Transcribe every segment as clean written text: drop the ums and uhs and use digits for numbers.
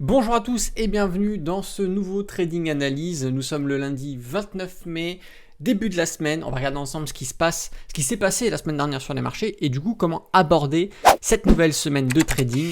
Bonjour à tous et bienvenue dans ce nouveau Trading Analyse. Nous sommes le lundi 29 mai, début de la semaine. On va regarder ensemble ce qui s'est passé la semaine dernière sur les marchés et du coup comment aborder cette nouvelle semaine de trading.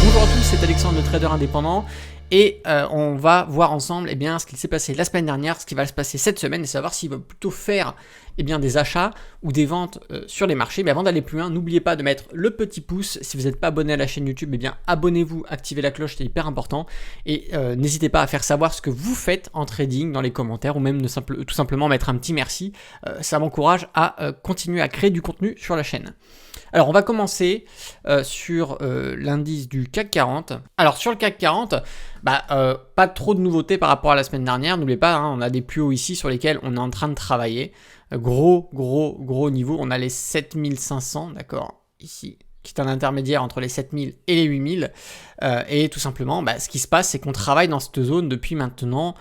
Bonjour à tous, c'est Alexandre, le trader indépendant. Et on va voir ensemble ce qu'il s'est passé la semaine dernière, ce qui va se passer cette semaine et savoir s'il va plutôt faire des achats ou des ventes sur les marchés. Mais avant d'aller plus loin, n'oubliez pas de mettre le petit pouce. Si vous n'êtes pas abonné à la chaîne YouTube, abonnez-vous, activez la cloche, c'est hyper important. Et n'hésitez pas à faire savoir ce que vous faites en trading dans les commentaires ou même tout simplement mettre un petit merci. Ça m'encourage à continuer à créer du contenu sur la chaîne. Alors on va commencer sur l'indice du CAC 40. Alors sur le CAC 40, pas trop de nouveautés par rapport à la semaine dernière. N'oubliez pas, on a des plus hauts ici sur lesquels on est en train de travailler. Gros niveau. On a les 7500, d'accord, ici, qui est un intermédiaire entre les 7000 et les 8000. Et tout simplement, ce qui se passe, c'est qu'on travaille dans cette zone depuis maintenant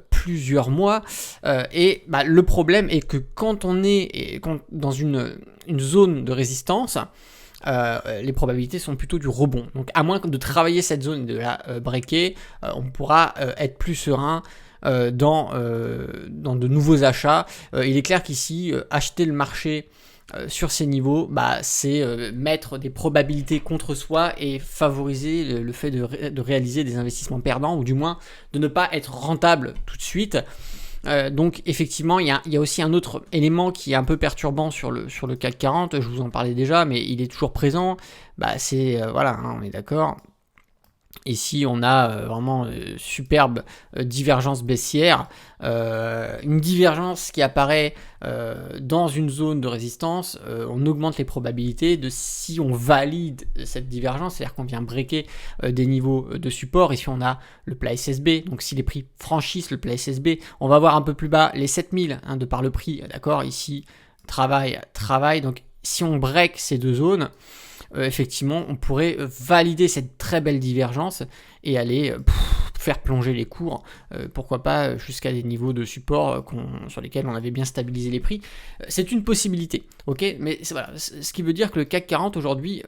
plusieurs mois. Le problème est que quand on est dans une zone de résistance, les probabilités sont plutôt du rebond. Donc à moins de travailler cette zone et de la breaker, on pourra être plus serein dans de nouveaux achats. Il est clair qu'ici, acheter le marché sur ces niveaux, c'est mettre des probabilités contre soi et favoriser le fait de réaliser des investissements perdants ou du moins de ne pas être rentable tout de suite. Donc effectivement, il y a aussi un autre élément qui est un peu perturbant sur le CAC 40, je vous en parlais déjà, mais il est toujours présent, on est d'accord. Ici, on a vraiment superbe divergence baissière, une divergence qui apparaît dans une zone de résistance. On augmente les probabilités de si on valide cette divergence, c'est-à-dire qu'on vient breaker des niveaux de support. Ici, on a le plat SSB, donc si les prix franchissent le plat SSB, on va voir un peu plus bas les 7000 de par le prix, d'accord. Ici, travail, donc si on break ces deux zones, effectivement, on pourrait valider cette très belle divergence et aller faire plonger les cours, pourquoi pas jusqu'à des niveaux de support sur lesquels on avait bien stabilisé les prix. C'est une possibilité, ok. Mais ce qui veut dire que le CAC 40 aujourd'hui,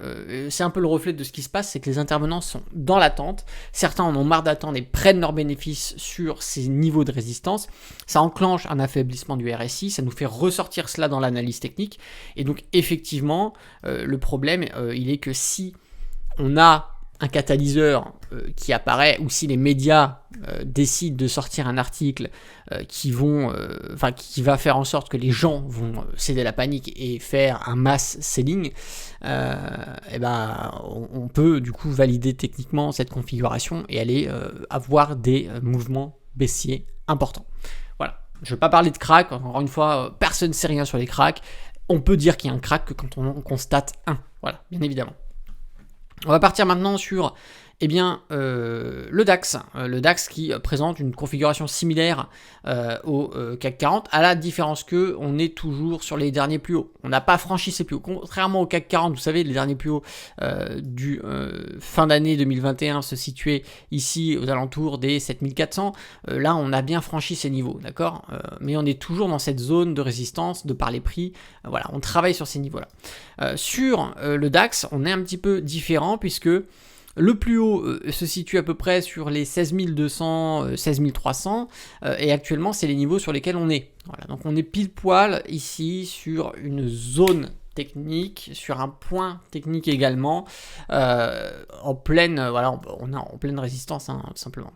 c'est un peu le reflet de ce qui se passe, c'est que les intervenants sont dans l'attente. Certains en ont marre d'attendre et prennent leurs bénéfices sur ces niveaux de résistance. Ça enclenche un affaiblissement du RSI, ça nous fait ressortir cela dans l'analyse technique. Et donc effectivement, le problème, il est que si on a un catalyseur qui apparaît, ou si les médias décident de sortir un article qui va faire en sorte que les gens vont céder la panique et faire un mass selling, on peut du coup valider techniquement cette configuration et aller avoir des mouvements baissiers importants. Voilà, je ne vais pas parler de crack, encore une fois, personne ne sait rien sur les cracks. On peut dire qu'il y a un crack que quand on constate un, voilà, bien évidemment. On va partir maintenant sur le DAX. Le DAX qui présente une configuration similaire au CAC 40, à la différence que on est toujours sur les derniers plus hauts. On n'a pas franchi ces plus hauts. Contrairement au CAC 40, vous savez, les derniers plus hauts du fin d'année 2021 se situaient ici aux alentours des 7400. Là, on a bien franchi ces niveaux, d'accord, mais on est toujours dans cette zone de résistance de par les prix. Voilà, on travaille sur ces niveaux-là. Sur le DAX, on est un petit peu différent puisque le plus haut se situe à peu près sur les 16 200, 16 300 et actuellement c'est les niveaux sur lesquels on est. Voilà, donc on est pile poil ici sur une zone technique, sur un point technique également, en pleine, on est en pleine résistance, tout simplement.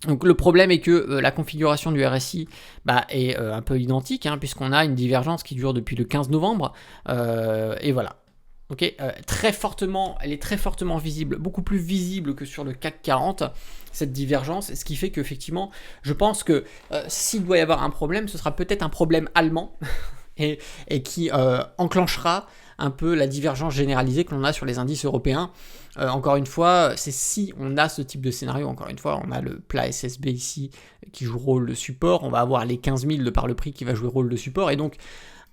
Donc le problème est que la configuration du RSI est un peu identique, puisqu'on a une divergence qui dure depuis le 15 novembre, et voilà. Ok, elle est très fortement visible, beaucoup plus visible que sur le CAC 40, cette divergence, ce qui fait qu'effectivement, je pense que s'il doit y avoir un problème, ce sera peut-être un problème allemand et qui enclenchera un peu la divergence généralisée que l'on a sur les indices européens. Encore une fois, c'est si on a ce type de scénario, encore une fois, on a le plat SSB ici qui joue rôle de support, on va avoir les 15 000 de par le prix qui va jouer rôle de support, et donc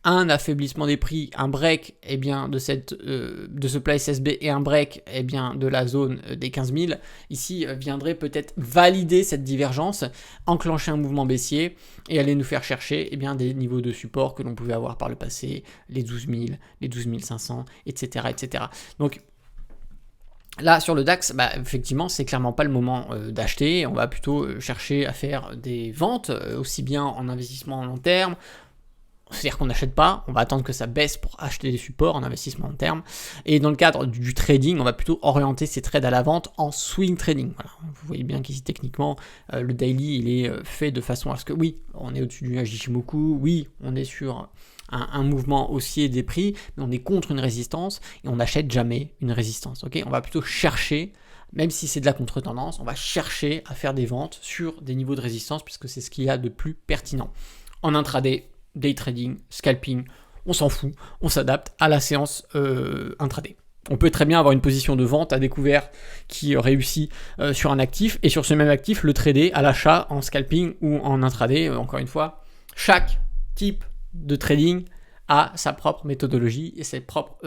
un affaiblissement des prix, un break eh bien, de ce plat SSB et un break eh bien, de la zone des 15 000, ici viendrait peut-être valider cette divergence, enclencher un mouvement baissier et aller nous faire chercher eh bien, des niveaux de support que l'on pouvait avoir par le passé, les 12 000, les 12 500, etc. etc. Donc là, sur le DAX, effectivement, c'est clairement pas le moment d'acheter. On va plutôt chercher à faire des ventes, aussi bien en investissement en long terme. C'est-à-dire qu'on n'achète pas, on va attendre que ça baisse pour acheter des supports en investissement long terme. Et dans le cadre du trading, on va plutôt orienter ces trades à la vente en swing trading. Voilà. Vous voyez bien qu'ici, techniquement, le daily, il est fait de façon à ce que, oui, on est au-dessus du Hashimoku, oui, on est sur un mouvement haussier des prix, mais on est contre une résistance et on n'achète jamais une résistance. Okay, on va plutôt chercher, même si c'est de la contre-tendance, on va chercher à faire des ventes sur des niveaux de résistance puisque c'est ce qu'il y a de plus pertinent. En intraday, day trading, scalping, on s'en fout, on s'adapte à la séance intraday. On peut très bien avoir une position de vente à découvert qui réussit sur un actif et sur ce même actif le trader à l'achat en scalping ou en intraday. Encore une fois, chaque type de trading a sa propre méthodologie et ses propres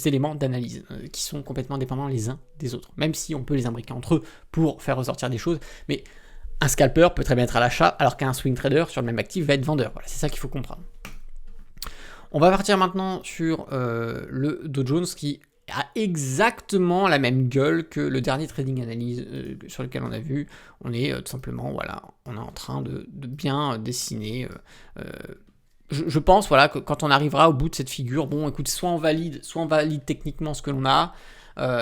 éléments d'analyse qui sont complètement dépendants les uns des autres, même si on peut les imbriquer entre eux pour faire ressortir des choses, mais un scalper peut très bien être à l'achat alors qu'un swing trader sur le même actif va être vendeur. Voilà, c'est ça qu'il faut comprendre. On va partir maintenant sur le Dow Jones qui a exactement la même gueule que le dernier trading analyse sur lequel on a vu. On est tout simplement, voilà, on est en train de bien dessiner. Je pense voilà, que quand on arrivera au bout de cette figure, bon écoute, soit on valide techniquement ce que l'on a,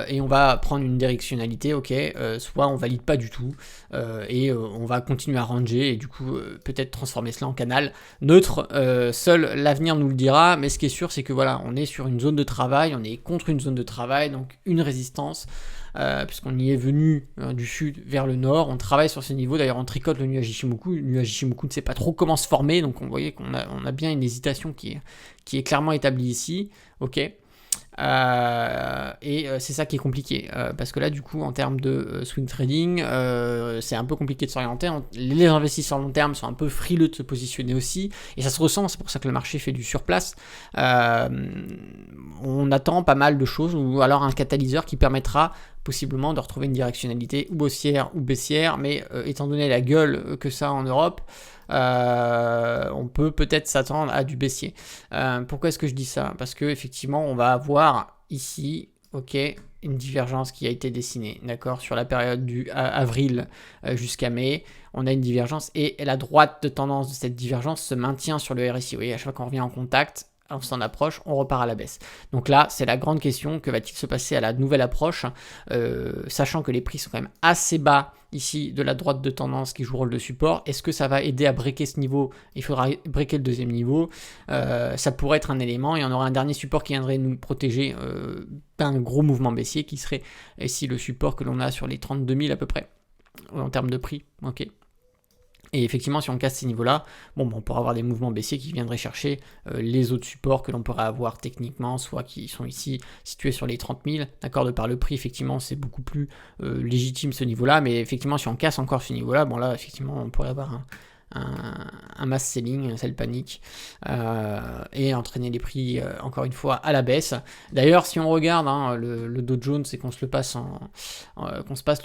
et on va prendre une directionnalité, ok, soit on valide pas du tout, et on va continuer à ranger, et du coup peut-être transformer cela en canal neutre, seul l'avenir nous le dira, mais ce qui est sûr c'est que voilà, on est sur une zone de travail, on est contre une zone de travail, donc une résistance, puisqu'on y est venu du sud vers le nord, on travaille sur ce niveau, d'ailleurs on tricote le nuage Ichimoku ne sait pas trop comment se former, donc on voyait qu'on a bien une hésitation qui est clairement établie ici, ok. Et c'est ça qui est compliqué parce que là du coup en termes de swing trading c'est un peu compliqué de s'orienter, les investisseurs long terme sont un peu frileux de se positionner aussi et ça se ressent, c'est pour ça que le marché fait du surplace. On attend pas mal de choses ou alors un catalyseur qui permettra possiblement de retrouver une directionnalité ou haussière ou baissière, mais étant donné la gueule que ça a en Europe, on peut peut-être s'attendre à du baissier. Pourquoi est-ce que je dis ça? Parce que effectivement on va avoir ici, ok, une divergence qui a été dessinée, d'accord, sur la période du avril jusqu'à mai, on a une divergence et la droite de tendance de cette divergence se maintient sur le RSI. Vous voyez, à chaque fois qu'on revient en contact, on s'en approche, on repart à la baisse. Donc là, c'est la grande question, que va-t-il se passer à la nouvelle approche, sachant que les prix sont quand même assez bas ici de la droite de tendance qui joue le rôle de support. Est-ce que ça va aider à breaker ce niveau? Il faudra breaker le deuxième niveau. Ça pourrait être un élément et on aura un dernier support qui viendrait nous protéger d'un gros mouvement baissier qui serait ici le support que l'on a sur les 32 000 à peu près en termes de prix. Ok. Et effectivement, si on casse ces niveaux-là, bon, on pourra avoir des mouvements baissiers qui viendraient chercher les autres supports que l'on pourrait avoir techniquement, soit qui sont ici situés sur les 30 000. D'accord, de par le prix, effectivement, c'est beaucoup plus légitime ce niveau-là. Mais effectivement, si on casse encore ce niveau-là, bon là, effectivement, on pourrait avoir un mass selling, un sell panique, et entraîner les prix encore une fois à la baisse. D'ailleurs, si on regarde le Dow Jones et qu'on se passe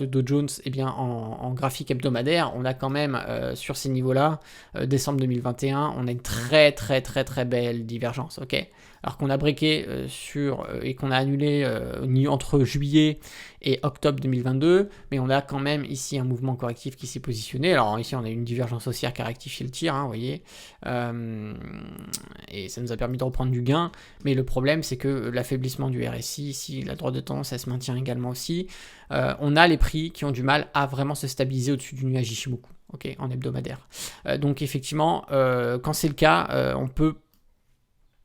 le Dow Jones en graphique hebdomadaire, on a quand même sur ces niveaux-là, décembre 2021, on a une très très très très belle divergence, ok. Alors qu'on a breaké et qu'on a annulé entre juillet et octobre 2022, mais on a quand même ici un mouvement correctif qui s'est positionné. Alors ici on a une divergence haussière qui a rectifié le tir, vous voyez, et ça nous a permis de reprendre du gain, mais le problème c'est que l'affaiblissement du RSI, ici la droite de tendance elle se maintient également aussi, on a les prix qui ont du mal à vraiment se stabiliser au-dessus du nuage Ichimoku, ok, en hebdomadaire. Donc effectivement, quand c'est le cas, on peut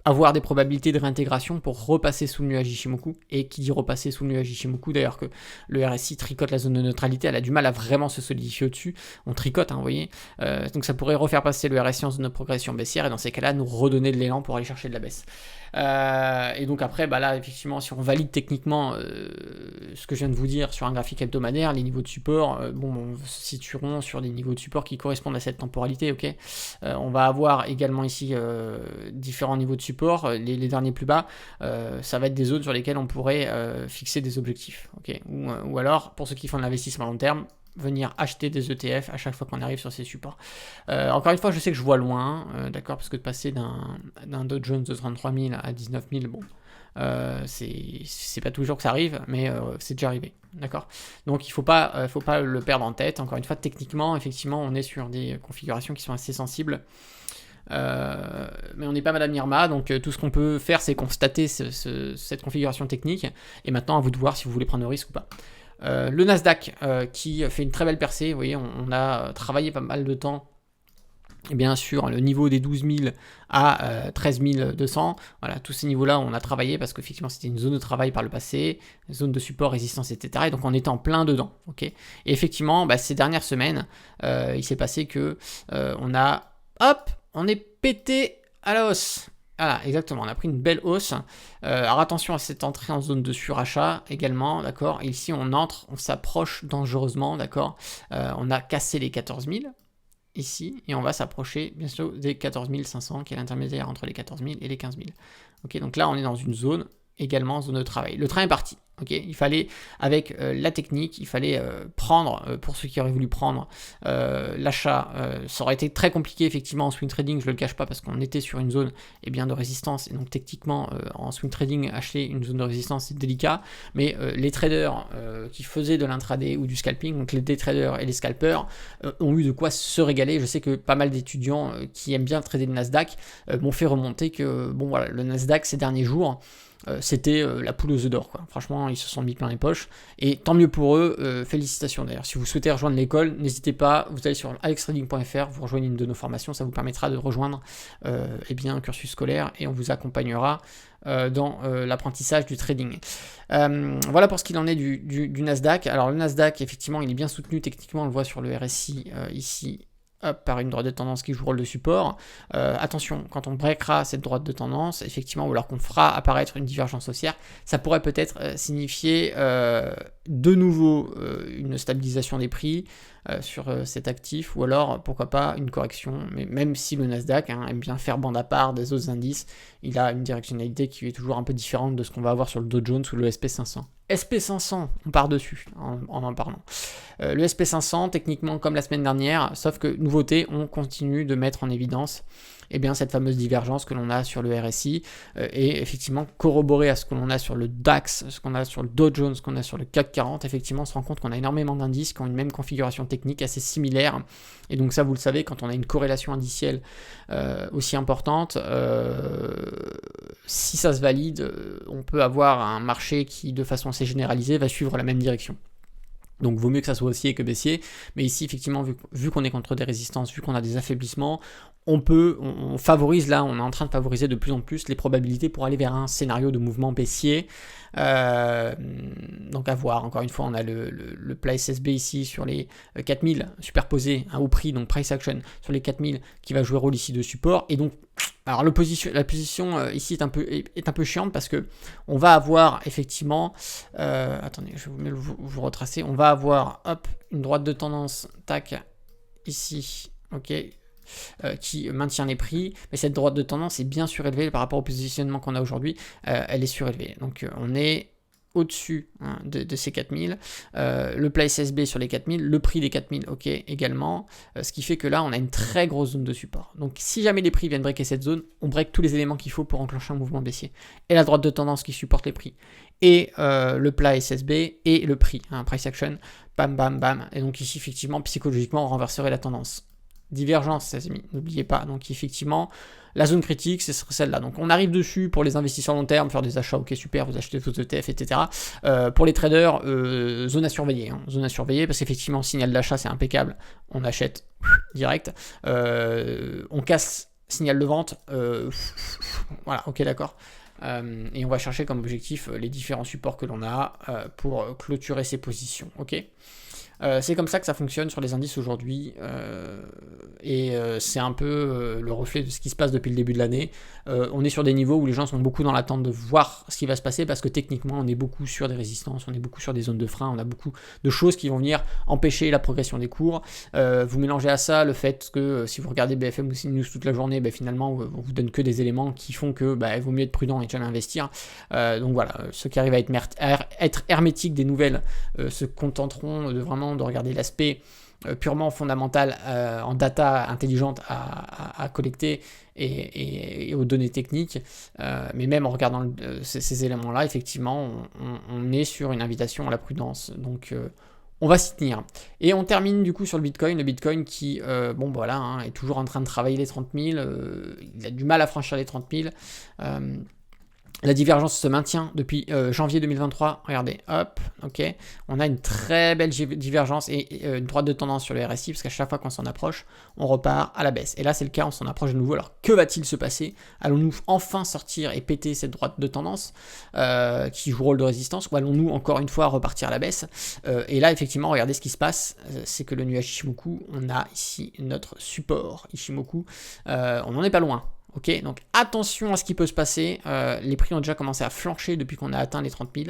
avoir des probabilités de réintégration pour repasser sous le nuage Ichimoku, et qui dit repasser sous le nuage Ichimoku, d'ailleurs que le RSI tricote la zone de neutralité, elle a du mal à vraiment se solidifier au-dessus, on tricote, vous voyez, donc ça pourrait refaire passer le RSI en zone de progression baissière, et dans ces cas-là, nous redonner de l'élan pour aller chercher de la baisse. Et donc après, là, effectivement, si on valide techniquement ce que je viens de vous dire sur un graphique hebdomadaire, les niveaux de support, on se situeront sur des niveaux de support qui correspondent à cette temporalité, ok. On va avoir également ici différents niveaux de support support, les derniers plus bas, ça va être des zones sur lesquelles on pourrait fixer des objectifs. Okay, ou alors, pour ceux qui font de l'investissement à long terme, venir acheter des ETF à chaque fois qu'on arrive sur ces supports. Encore une fois, je sais que je vois loin, d'accord, parce que de passer d'un Dow Jones de 33 000 à 19 000, bon, c'est pas toujours que ça arrive, mais c'est déjà arrivé, d'accord. Donc il faut pas le perdre en tête. Encore une fois, techniquement, effectivement, on est sur des configurations qui sont assez sensibles. Mais on n'est pas Madame Irma, donc tout ce qu'on peut faire, c'est constater cette configuration technique, et maintenant à vous de voir si vous voulez prendre le risque ou pas. Le Nasdaq qui fait une très belle percée, vous voyez, on a travaillé pas mal de temps, et bien sûr le niveau des 12 000 à 13 200, voilà, tous ces niveaux là on a travaillé parce qu'effectivement c'était une zone de travail par le passé, zone de support, résistance, etc. Et donc on était en plein dedans, ok. Et effectivement ces dernières semaines il s'est passé que on est pété à la hausse. Voilà, exactement, on a pris une belle hausse. Alors attention à cette entrée en zone de surachat également, d'accord. Ici on entre, on s'approche dangereusement, d'accord. On a cassé les 14 000 ici, et on va s'approcher bien sûr des 14 500, qui est l'intermédiaire entre les 14 000 et les 15 000. Ok, donc là on est dans une zone, également zone de travail. Le train est parti. Ok, il fallait, avec la technique, il fallait prendre, pour ceux qui auraient voulu prendre l'achat, ça aurait été très compliqué effectivement en swing trading, je ne le cache pas, parce qu'on était sur une zone de résistance, et donc techniquement en swing trading, acheter une zone de résistance c'est délicat, mais les traders qui faisaient de l'intraday ou du scalping, donc les day traders et les scalpers, ont eu de quoi se régaler. Je sais que pas mal d'étudiants qui aiment bien trader le Nasdaq m'ont fait remonter que bon voilà, le Nasdaq ces derniers jours, c'était la poule aux œufs d'or, quoi. Franchement, ils se sont mis plein les poches, et tant mieux pour eux. Félicitations d'ailleurs. Si vous souhaitez rejoindre l'école, n'hésitez pas, vous allez sur alextrading.fr, vous rejoignez une de nos formations, ça vous permettra de rejoindre un cursus scolaire, et on vous accompagnera dans l'apprentissage du trading. Voilà pour ce qu'il en est du Nasdaq. Alors le Nasdaq, effectivement, il est bien soutenu techniquement, on le voit sur le RSI ici, par une droite de tendance qui joue rôle de support. Attention, quand on breakera cette droite de tendance, effectivement, ou alors qu'on fera apparaître une divergence haussière, ça pourrait peut-être signifier de nouveau une stabilisation des prix sur cet actif, ou alors pourquoi pas une correction. Mais même si le Nasdaq aime bien faire bande à part des autres indices, il a une directionnalité qui est toujours un peu différente de ce qu'on va avoir sur le Dow Jones ou le SP500. SP500, on part dessus en parlant. Le SP500, techniquement comme la semaine dernière, sauf que nouveauté, on continue de mettre en évidence cette fameuse divergence que l'on a sur le RSI, et effectivement corroboré à ce que l'on a sur le DAX, ce qu'on a sur le Dow Jones, ce qu'on a sur le CAC 40, effectivement on se rend compte qu'on a énormément d'indices qui ont une même configuration technique assez similaire, et donc ça vous le savez, quand on a une corrélation indicielle aussi importante, si ça se valide, on peut avoir un marché qui de façon assez généralisée va suivre la même direction. Donc vaut mieux que ça soit haussier que baissier, mais ici effectivement vu qu'on est contre des résistances, vu qu'on a des affaiblissements, on favorise là, on est en train de favoriser de plus en plus les probabilités pour aller vers un scénario de mouvement baissier. Donc à voir, encore une fois, on a le plat SSB ici sur les 4000 superposés au prix, donc price action sur les 4000 qui va jouer rôle ici de support, et donc alors la position ici est un peu chiante parce que on va avoir effectivement, attendez, je vais vous retracer, on va avoir une droite de tendance, tac, ici, ok, qui maintient les prix, mais cette droite de tendance est bien surélevée par rapport au positionnement qu'on a aujourd'hui, elle est surélevée, donc on est au-dessus de ces 4000, le plat SSB sur les 4000, le prix des 4000, ok, également, ce qui fait que là, on a une très grosse zone de support. Donc, si jamais les prix viennent breaker cette zone, on break tous les éléments qu'il faut pour enclencher un mouvement baissier. Et la droite de tendance qui supporte les prix, et le plat SSB, et le prix, price action, bam, bam, bam. Et donc ici, effectivement, psychologiquement, on renverserait la tendance. Divergence, les amis, n'oubliez pas. Donc effectivement, la zone critique, ce serait celle-là. Donc on arrive dessus pour les investisseurs long terme, faire des achats, ok super, vous achetez vos ETF, etc. Pour les traders, zone à surveiller. Zone à surveiller, parce qu'effectivement, signal d'achat, c'est impeccable. On achète direct. On casse signal de vente. Voilà, ok, d'accord. Et on va chercher comme objectif les différents supports que l'on a pour clôturer ces positions. Ok. C'est comme ça que ça fonctionne sur les indices aujourd'hui, c'est un peu le reflet de ce qui se passe depuis le début de l'année. On est sur des niveaux où les gens sont beaucoup dans l'attente de voir ce qui va se passer, parce que techniquement on est beaucoup sur des résistances, on est beaucoup sur des zones de frein, on a beaucoup de choses qui vont venir empêcher la progression des cours. Vous mélangez à ça le fait que si vous regardez BFM ou CNews toute la journée, finalement on vous donne que des éléments qui font que il vaut mieux être prudent et jamais investir. Donc voilà, ceux qui arrivent à être hermétiques des nouvelles se contenteront de vraiment de regarder l'aspect purement fondamental en data intelligente à collecter et aux données techniques, mais même en regardant ces éléments-là, effectivement, on est sur une invitation à la prudence. Donc on va s'y tenir. Et on termine du coup sur le Bitcoin qui, est toujours en train de travailler les 30 000, il a du mal à franchir les 30 000. La divergence se maintient depuis janvier 2023. Regardez, hop, ok. On a une très belle divergence et une droite de tendance sur le RSI, parce qu'à chaque fois qu'on s'en approche, on repart à la baisse. Et là, c'est le cas, on s'en approche de nouveau. Alors, que va-t-il se passer? Allons-nous enfin sortir et péter cette droite de tendance qui joue rôle de résistance, ou allons-nous encore une fois repartir à la baisse? Et là, effectivement, regardez ce qui se passe. C'est que le nuage Ichimoku, on a ici notre support Ichimoku. On n'en est pas loin. Ok, donc attention à ce qui peut se passer. Les prix ont déjà commencé à flancher depuis qu'on a atteint les 30 000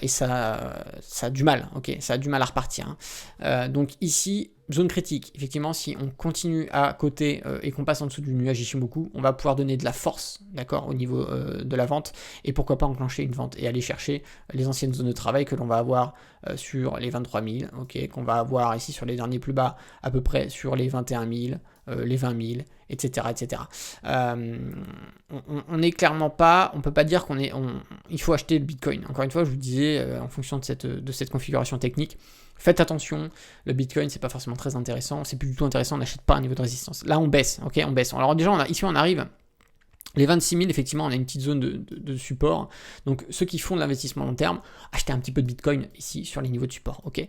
et ça a du mal. Ok, ça a du mal à repartir. Donc ici, zone critique. Effectivement, si on continue à coter et qu'on passe en dessous du nuage Ichimoku, on va pouvoir donner de la force, d'accord, au niveau de la vente, et pourquoi pas enclencher une vente et aller chercher les anciennes zones de travail que l'on va avoir sur les 23 000, ok, qu'on va avoir ici sur les derniers plus bas, à peu près sur les 21 000, les 20 000, etc. etc. On n'est clairement pas, on peut pas dire il faut acheter le Bitcoin. Encore une fois, je vous disais, en fonction de cette configuration technique, faites attention, le Bitcoin c'est pas forcément très intéressant, c'est plus du tout intéressant, on n'achète pas un niveau de résistance. Là on baisse, ok, on baisse. Alors déjà ici on arrive. Les 26 000, effectivement, on a une petite zone de support. Donc, ceux qui font de l'investissement long terme, achetez un petit peu de Bitcoin ici sur les niveaux de support, ok.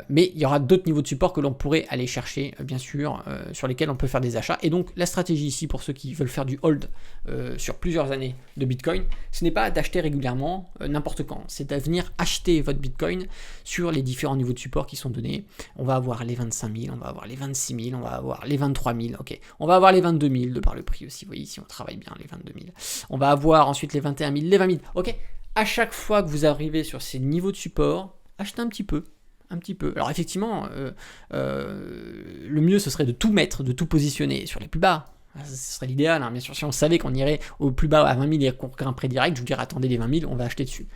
Mais il y aura d'autres niveaux de support que l'on pourrait aller chercher, bien sûr, sur lesquels on peut faire des achats. Et donc, la stratégie ici, pour ceux qui veulent faire du hold sur plusieurs années de Bitcoin, ce n'est pas d'acheter régulièrement n'importe quand. C'est de venir acheter votre Bitcoin sur les différents niveaux de support qui sont donnés. On va avoir les 25 000, on va avoir les 26 000, on va avoir les 23 000, ok. On va avoir les 22 000 de par le prix aussi, vous voyez, si on travaille bien. Les 22 000. On va avoir ensuite les 21 000, les 20 000. Ok, à chaque fois que vous arrivez sur ces niveaux de support, achetez un petit peu. Un petit peu. Alors effectivement, le mieux ce serait de tout mettre, de tout positionner sur les plus bas. Ce serait l'idéal. Hein. Bien sûr, si on savait qu'on irait au plus bas à 20 000 et qu'on grimperait direct, je vous dirais attendez les 20 000, on va acheter dessus.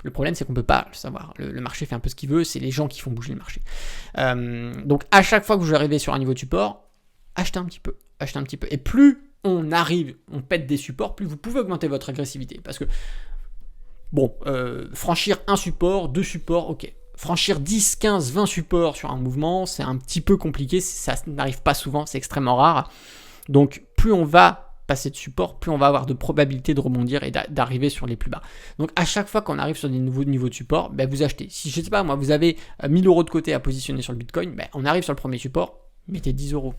Le problème, c'est qu'on ne peut pas le savoir. Le marché fait un peu ce qu'il veut, c'est les gens qui font bouger le marché. Donc à chaque fois que vous arrivez sur un niveau de support, achetez un petit peu. Achetez un petit peu. Et plus on arrive, on pète des supports, plus vous pouvez augmenter votre agressivité. Parce que, franchir un support, deux supports, ok. Franchir 10, 15, 20 supports sur un mouvement, c'est un petit peu compliqué, ça n'arrive pas souvent, c'est extrêmement rare. Donc, plus on va passer de support, plus on va avoir de probabilité de rebondir et d'arriver sur les plus bas. Donc, à chaque fois qu'on arrive sur des nouveaux niveaux de support, vous achetez. Si, je ne sais pas, moi, vous avez 1000 € de côté à positionner sur le Bitcoin, on arrive sur le premier support, mettez 10 €.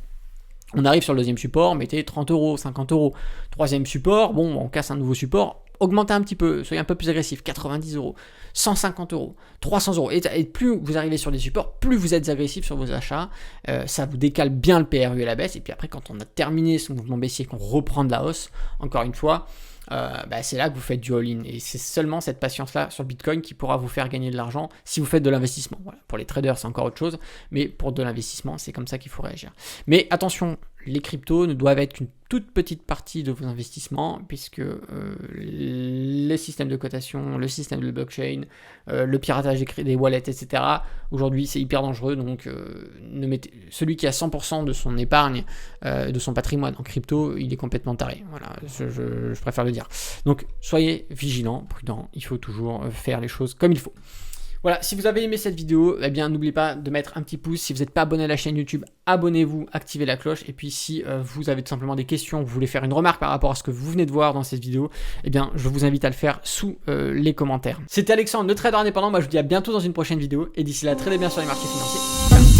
On arrive sur le deuxième support, mettez 30 €, 50 €. Troisième support, on casse un nouveau support, augmentez un petit peu, soyez un peu plus agressif, 90 €, 150 €, 300 €. Et plus vous arrivez sur des supports, plus vous êtes agressif sur vos achats, ça vous décale bien le PRU à la baisse. Et puis après, quand on a terminé ce mouvement baissier, qu'on reprend de la hausse, encore une fois, c'est là que vous faites du all-in. Et c'est seulement cette patience-là sur le Bitcoin qui pourra vous faire gagner de l'argent si vous faites de l'investissement. Voilà. Pour les traders, c'est encore autre chose, mais pour de l'investissement, c'est comme ça qu'il faut réagir. Mais attention, les cryptos ne doivent être qu'une toute petite partie de vos investissements, puisque les systèmes de cotation, le système de blockchain, le piratage des wallets, etc., aujourd'hui c'est hyper dangereux, donc celui qui a 100% de son épargne, de son patrimoine en crypto, il est complètement taré. Voilà, je préfère le dire. Donc soyez vigilants, prudents, il faut toujours faire les choses comme il faut. Voilà, si vous avez aimé cette vidéo, n'oubliez pas de mettre un petit pouce. Si vous n'êtes pas abonné à la chaîne YouTube, abonnez-vous, activez la cloche. Et puis si vous avez tout simplement des questions, vous voulez faire une remarque par rapport à ce que vous venez de voir dans cette vidéo, je vous invite à le faire sous les commentaires. C'était Alexandre, le trader indépendant. Moi, je vous dis à bientôt dans une prochaine vidéo. Et d'ici là, tradez bien sur les marchés financiers. Ciao.